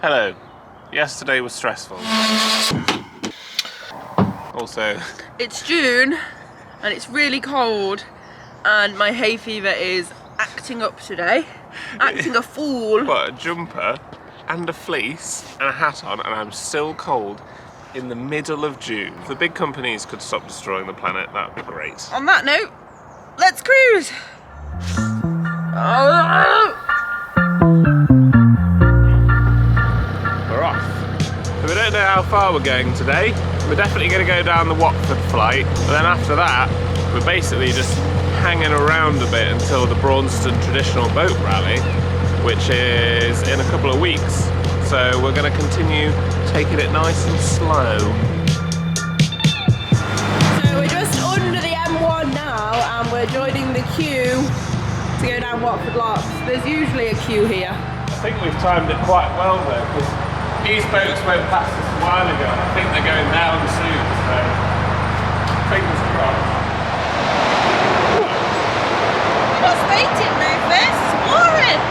Hello. Yesterday was stressful. Also, it's June and it's really cold and my hay fever is acting up today. Acting a fool. Got a jumper and a fleece and a hat on and I'm still cold in the middle of June. If the big companies could stop destroying the planet, that would be great. On that note, let's cruise! We're off. So we don't know how far we're going today. We're definitely going to go down the Watford flight, but then after that, we're basically just hanging around a bit until the Braunston traditional boat rally, which is in a couple of weeks. So we're going to continue taking it nice and slow. So we're just under the M1 now and we're joining the queue to go down Watford Locks. There's usually a queue here. I think we've timed it quite well though, because these boats went past us a while ago. I think they're going down soon, so fingers crossed. You're not skating, Rufus. It's boring.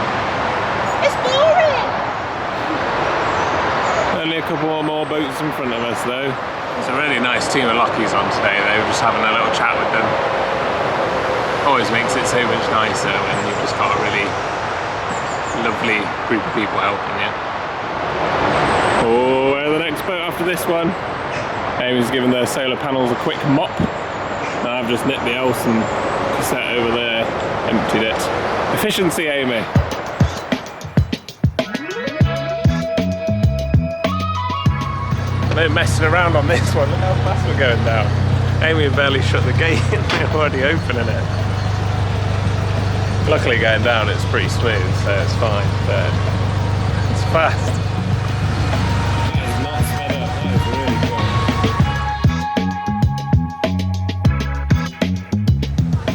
It's boring. Only a couple more boats in front of us though. It's a really nice team of Lockies on today. They were just having a little chat with them. Always makes it so much nicer when you've just got a really lovely group of people helping you. Oh, where's the next boat after this one? Amy's given the solar panels a quick mop. Now I've just nipped the else and set over there, emptied it. Efficiency, Amy. No messing around on this one. Look how fast we're going down. Amy barely shut the gate and they're already opening it. Luckily going down it's pretty smooth, so it's fine, but it's fast. That is not sped up, that is really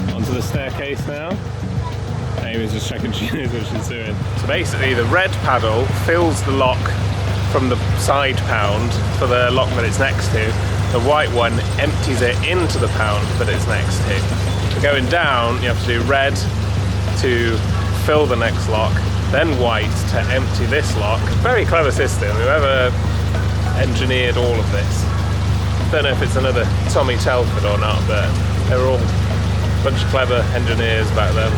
good. Onto the staircase now. Amy's just checking she knows what she's doing. So basically the red paddle fills the lock from the side pound for the lock that it's next to. The white one empties it into the pound that it's next to. So going down, you have to do red to fill the next lock, then white to empty this lock. Very clever system, whoever engineered all of this. Don't know if it's another Tommy Telford or not, but they were all a bunch of clever engineers back then.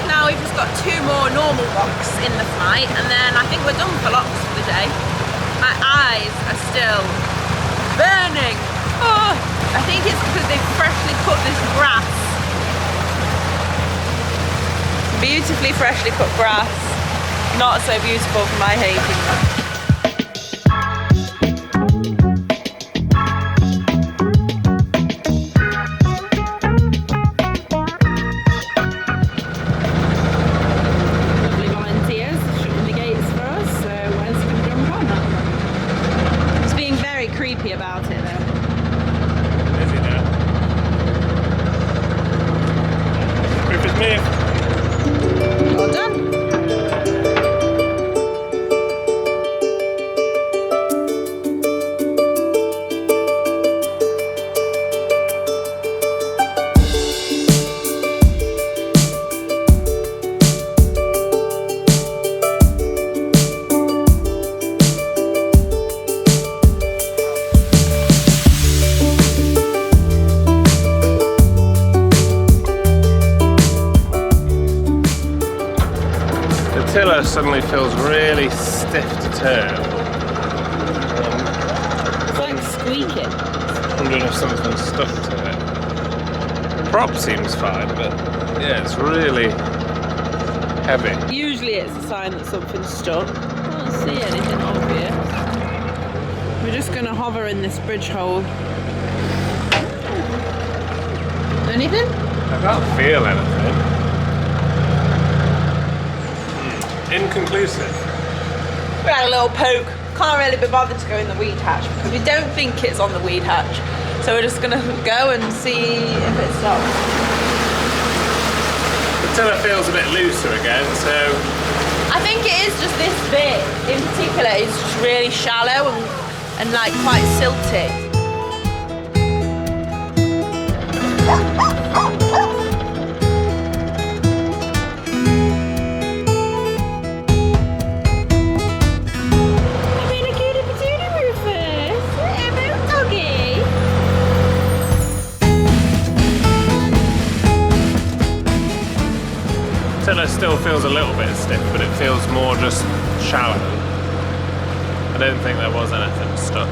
Now we've just got 2 more normal locks in the flight and then I think we're done for locks for the day. My eyes are still burning. Oh, I think it's because they've freshly cut this grass. Beautifully freshly cut grass. Not so beautiful for my hay fever. About it though. Is he now? Rufus, move. Well done. The tiller suddenly feels really stiff to turn. It's like squeaking. Wondering if something's stuck to it. The prop seems fine, but yeah, it's really heavy. Usually it's a sign that something's stuck. I can't see anything obvious. We're just going to hover in this bridge hole. Anything? I can't feel anything. Inconclusive. We had a little poke. Can't really be bothered to go in the weed hatch because we don't think it's on the weed hatch. So we're just gonna go and see if it stops. The tiller feels a bit looser again, so... I think it is just this bit in particular is just really shallow and like quite silty. Tiller still feels a little bit stiff, but it feels more just shallow. I don't think there was anything stuck.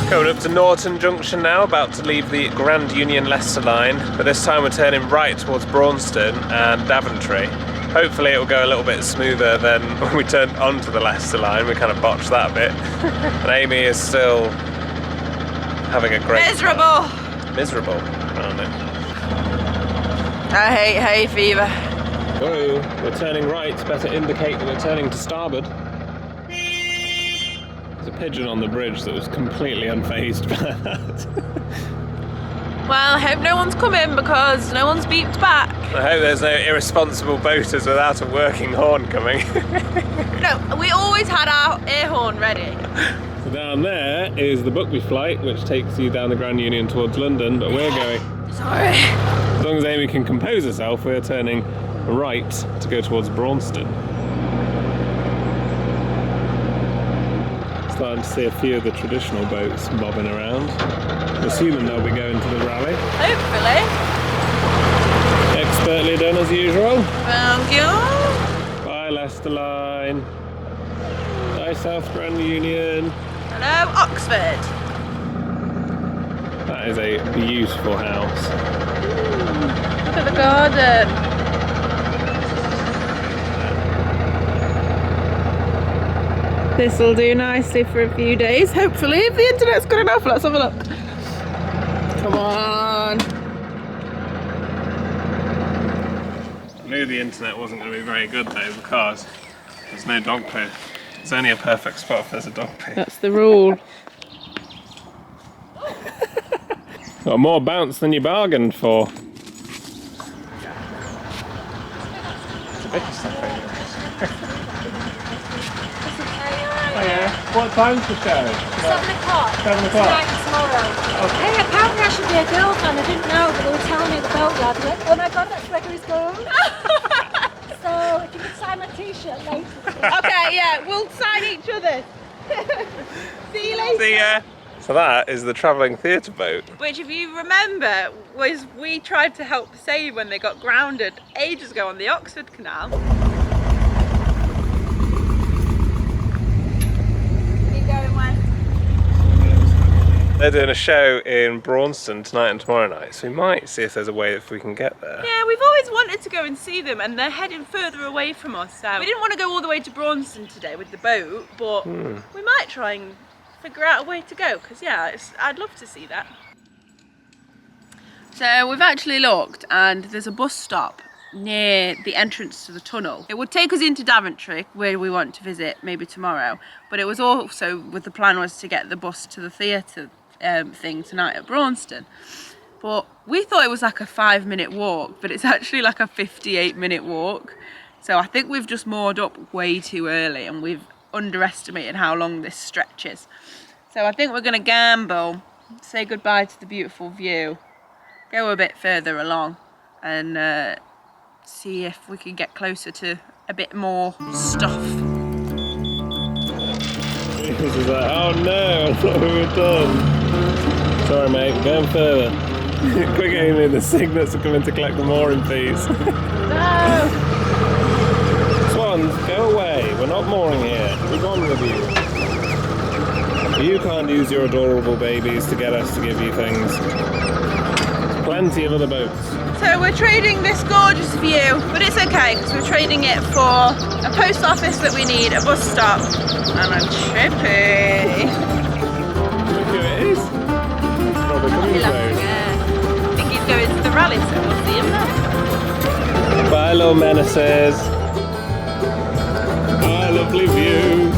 Coming up to Norton Junction now, about to leave the Grand Union Leicester line, but this time we're turning right towards Braunston and Daventry. Hopefully it will go a little bit smoother than when we turned onto the Leicester line. We kind of botched that a bit. And Amy is still having a great Miserable! time. Miserable. Aren't it? I hate hay fever. Whoa, we're turning right. Better indicate that we're turning to starboard. There's a pigeon on the bridge that was completely unfazed by that. Well, I hope no one's come in because no one's beeped back. I hope there's no irresponsible boaters without a working horn coming. No, we always had our air horn ready. So down there is the Buckby flight, which takes you down the Grand Union towards London, but we're going... Sorry. As long as Amy can compose herself, we're turning right to go towards Braunston. Starting to see a few of the traditional boats bobbing around. Assuming they'll be going to the rally. Hopefully. Expertly done as usual. Thank you. Bye Leicester Line. Bye South Grand Union. Hello, Oxford. That is a beautiful house. Look at the garden. This will do nicely for a few days, hopefully, if the internet's good enough. Let's have a look. Come on. I knew the internet wasn't going to be very good though because there's no dog poo. It's only a perfect spot if there's a dog poo. That's the rule. Got more bounce than you bargained for. It's a bit of stuff here. Oh yeah. What time's the show? 7 o'clock. 7 o'clock. Tonight and tomorrow. Okay. Hey, apparently I should be a girlfriend. I didn't know, but they were telling me at the boatyard. Like, oh my god, that's Gregory's girl. So if you could sign my t-shirt later. Okay, yeah, we'll sign each other. See you later. See ya. So that is the travelling theatre boat. Which, if you remember, was we tried to help save when they got grounded ages ago on the Oxford Canal. Keep going, Wes. They're doing a show in Braunston tonight and tomorrow night, so we might see if there's a way if we can get there. Yeah, we've always wanted to go and see them, and they're heading further away from us. So we didn't want to go all the way to Braunston today with the boat, but we might try and figure out a way to go, because yeah, I'd love to see that. So we've actually looked, and there's a bus stop near the entrance to the tunnel. It would take us into Daventry, where we want to visit maybe tomorrow, but it was also, with the plan was to get the bus to the theatre thing tonight at Braunston. But we thought it was like a 5-minute walk, but it's actually like a 58-minute walk. So I think we've just moored up way too early, and we've underestimated how long this stretch is. So I think we're going to gamble, say goodbye to the beautiful view, go a bit further along, and see if we can get closer to a bit more stuff. This is like, oh no, I thought we were done. Sorry mate, we're going further. Quick Amy, the signets are coming to collect the mooring fees. No! Swans, go away, we're not mooring here. We're gone with you. You can't use your adorable babies to get us to give you things. plenty of other boats. So we're trading this gorgeous view, but it's okay because we're trading it for a post office that we need, a bus stop, and a chippy. Look who it is. Oh, they're coming I soon. think he's going to the rally, so we'll see him there. Bye, little menaces. Ah, lovely view.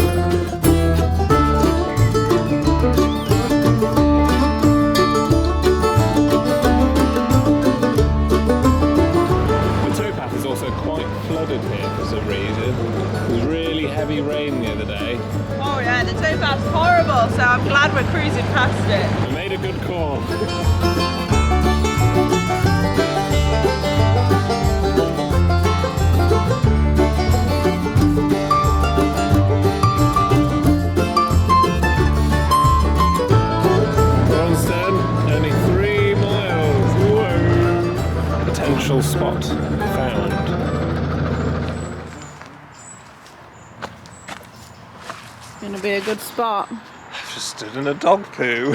Flooded here for some reason. It was really heavy rain the other day. Oh yeah, the towpath's horrible, so I'm glad we're cruising past it. We made a good call. Braunston, only 3 miles. Whoa. Potential spot found. Gonna be a good spot. I've just stood in a dog poo.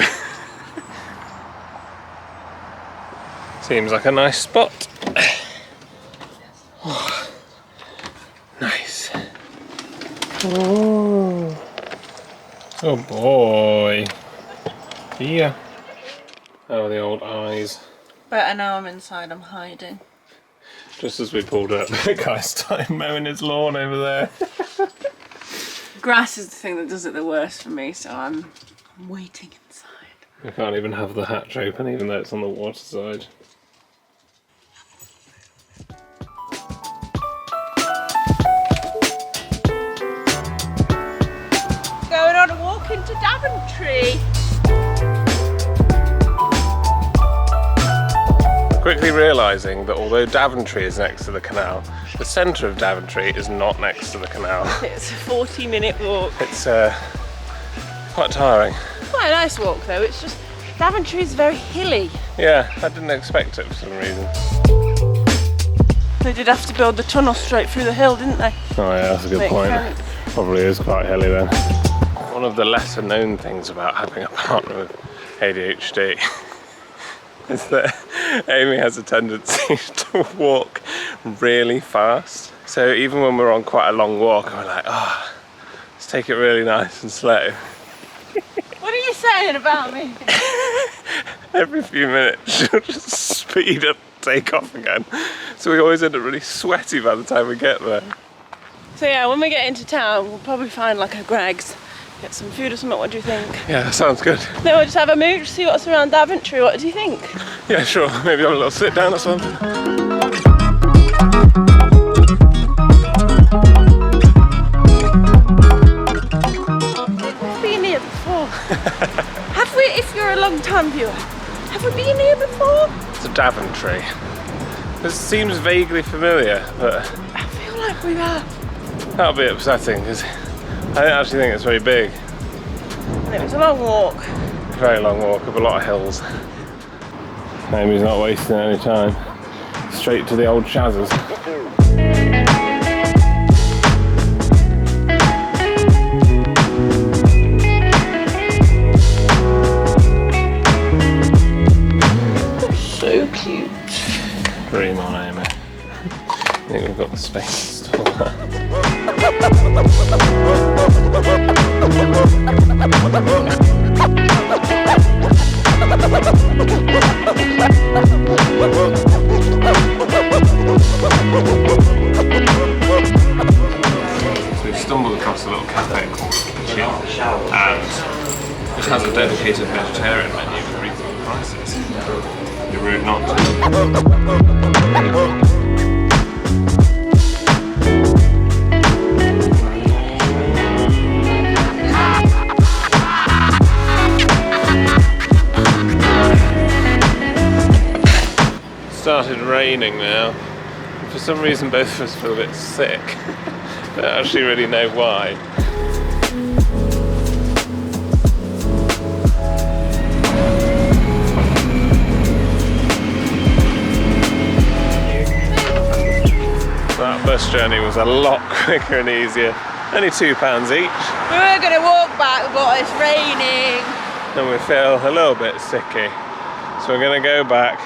Seems like a nice spot. Oh, nice. Oh. Oh boy. Yeah. Oh, the old eyes. Better now I'm inside, I'm hiding. Just as we pulled up, the guy started mowing his lawn over there. Grass is the thing that does it the worst for me, so I'm waiting inside. I can't even have the hatch open, even though it's on the water side. Going on a walk into Daventry. Quickly realising that although Daventry is next to the canal, the centre of Daventry is not next to the canal. It's a 40-minute walk. It's quite tiring. Quite a nice walk though, it's just Daventry is very hilly. Yeah, I didn't expect it for some reason. They did have to build the tunnel straight through the hill, didn't they? Oh yeah, that's a good Makes point. sense. Probably is quite hilly then. One of the lesser known things about having a partner with ADHD is that Amy has a tendency to walk really fast. So even when we're on quite a long walk, we're like, oh, let's take it really nice and slow. What are you saying about me? Every few minutes she'll just speed up, take off again. So we always end up really sweaty by the time we get there. So yeah, when we get into town, we'll probably find like a Greggs, get some food or something. What do you think? Yeah, that sounds good. Then we'll just have a mooch, see what's around Daventry. What do you think? Yeah, sure. Maybe have a little sit down or something. We've been here before. Have we, if you're a long time viewer, have we been here before? It's a Daventry. This seems vaguely familiar, but I feel like we have. that'll be upsetting because I don't actually think it's very big. And it was a long walk. Very long walk up a lot of hills. Amy's not wasting any time. Straight to the old Shazzers. So cute. Dream on, Amy. I think we've got the space to store that. So we've stumbled across a little cafe called Kitchen, and it has a dedicated vegetarian menu for reasonable prices. You're rude not to. Started raining now. For some reason both of us feel a bit sick. I don't actually really know why. That bus journey was a lot quicker and easier. Only £2 each. We were going to walk back, but it's raining. And we feel a little bit sicky. So we're going to go back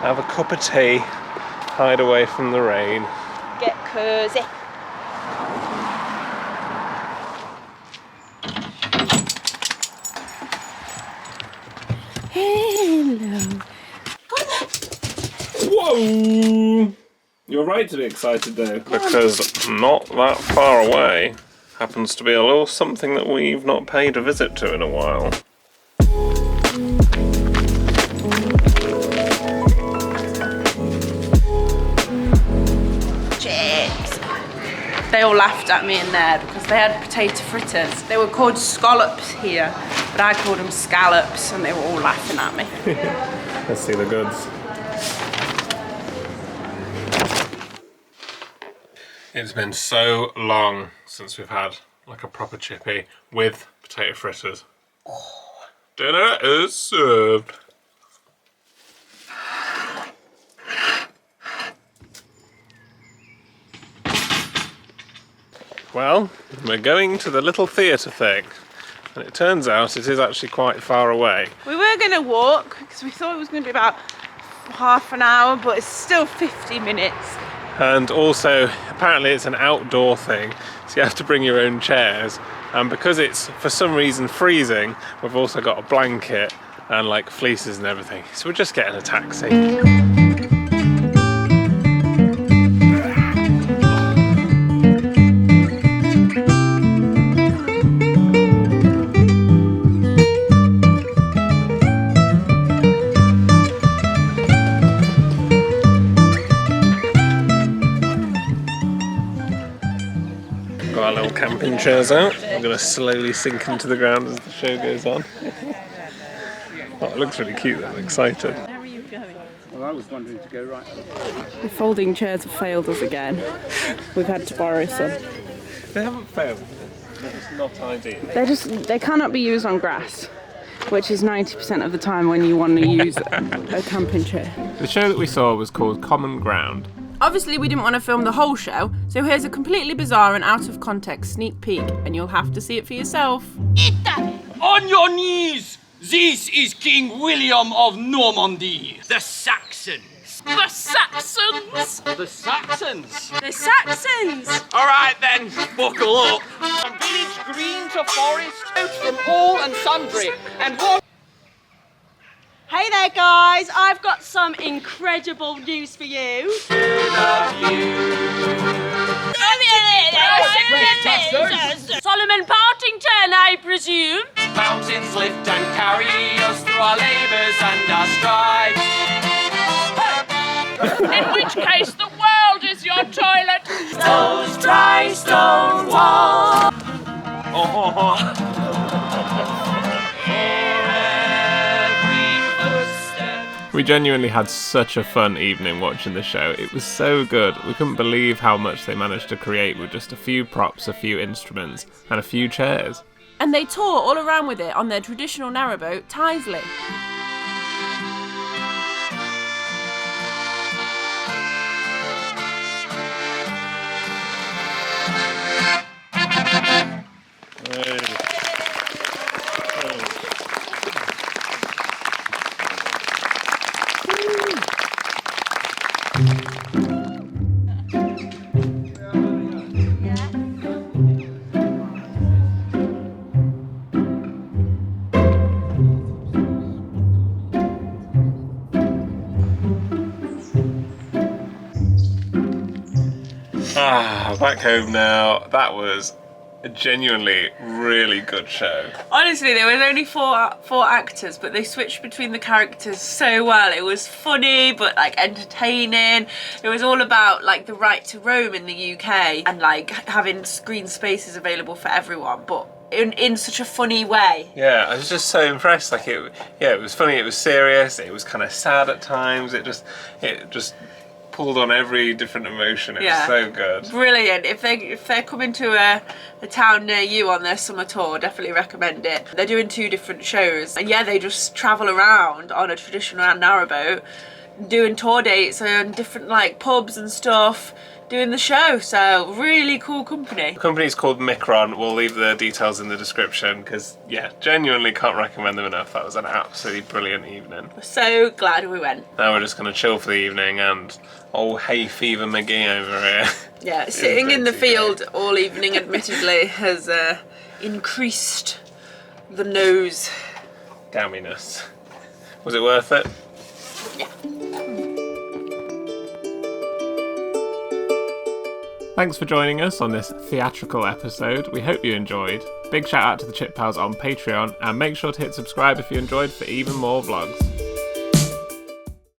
have a cup of tea, hide away from the rain. Get cosy. Hello. Whoa! You're right to be excited though, because not that far away happens to be a little something that we've not paid a visit to in a while. Chips. They all laughed at me in there because they had potato fritters. They were called scallops here, but I called them scallops, and they were all laughing at me. Let's see the goods. It's been so long since we've had like a proper chippy with potato fritters. Dinner is served. Well, we're going to the little theatre thing, and it turns out it is actually quite far away. We were going to walk because we thought it was going to be about half an hour, but it's still 50 minutes. And also, apparently it's an outdoor thing, so you have to bring your own chairs. And because it's, for some reason, freezing, we've also got a blanket and like fleeces and everything. So we're just getting a taxi. Got our little camping chairs out. We're going to slowly sink into the ground as the show goes on. Oh, it looks really cute. I'm excited. Where are you going? Well, I was wondering to go right. The folding chairs have failed us again. We've had to borrow some. They haven't failed. They're just not ideal. They cannot be used on grass, which is 90% of the time when you want to use a camping chair. The show that we saw was called Common Ground. Obviously we didn't want to film the whole show, so here's a completely bizarre and out of context sneak peek, and you'll have to see it for yourself. On your knees! This is King William of Normandy. The Saxons. The Saxons! The Saxons. The Saxons! All right then, buckle up. From village green to forest, out from all and sundry, and what? Hey there guys, I've got some incredible news for you. Solomon Partington, I presume. Mountains lift and carry us through our labours and our strife. In which case the world is your toilet. Those dry stone walls. We genuinely had such a fun evening watching the show. It was so good. We couldn't believe how much they managed to create with just a few props, a few instruments, and a few chairs. And they tour all around with it on their traditional narrowboat, Tyseley. Back home now. That was a genuinely really good show. Honestly, there was only four actors, but they switched between the characters so well. It was funny, but like entertaining. It was all about like the right to roam in the UK and like having screen spaces available for everyone, but in such a funny way. Yeah, I was just so impressed. Like it was funny. It was serious. It was kind of sad at times. It just pulled on every different emotion. It was so good. Brilliant. If they're coming to a town near you on their summer tour, definitely recommend it. They're doing 2 different shows, and they just travel around on a traditional narrowboat, doing tour dates and different like pubs and stuff, doing the show, so really cool company. The company's called Mikron. We'll leave the details in the description because, yeah, genuinely can't recommend them enough. That was an absolutely brilliant evening. We're so glad we went. Now we're just going to chill for the evening and old hay fever McGee over here. Yeah, sitting in the field all evening admittedly has increased the nose. Gamminess. Was it worth it? Yeah. Thanks for joining us on this theatrical episode. We hope you enjoyed. Big shout out to the Chip Pals on Patreon, and make sure to hit subscribe if you enjoyed for even more vlogs.